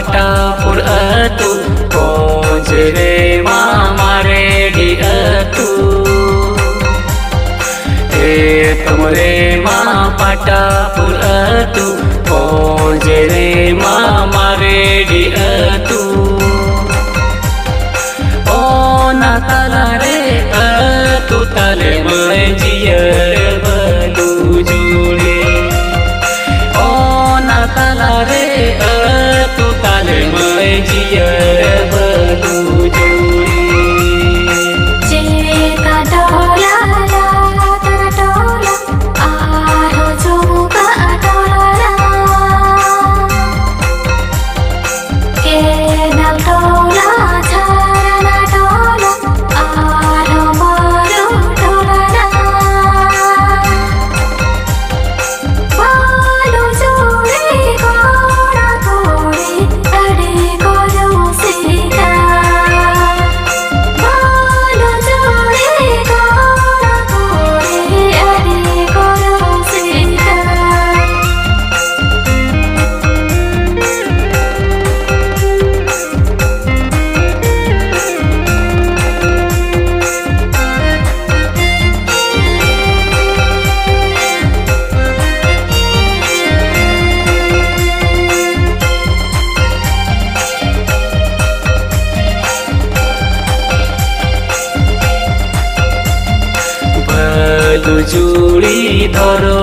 पाटापुर अतु पोंजरे मारे डी अतु तुमरे माँ पाटापुर अतु पोंजरे मारे डी अतु ओ नाताला रे अतु ताले मंजियर बलू जुड़े ओ नाताला रे अतु ताले मंजियर बलू जुड़े चेता डोला तारा डोला आरो जुगा डोला के नल डोला झरना डोला आरो मारो डोला बालो जोड़े घोड़ा घोड़े अड़े गोरो सीता बालो जोड़े घोड़ा घोड़े अड़े गोरो सीता बलू जुड़ी धरो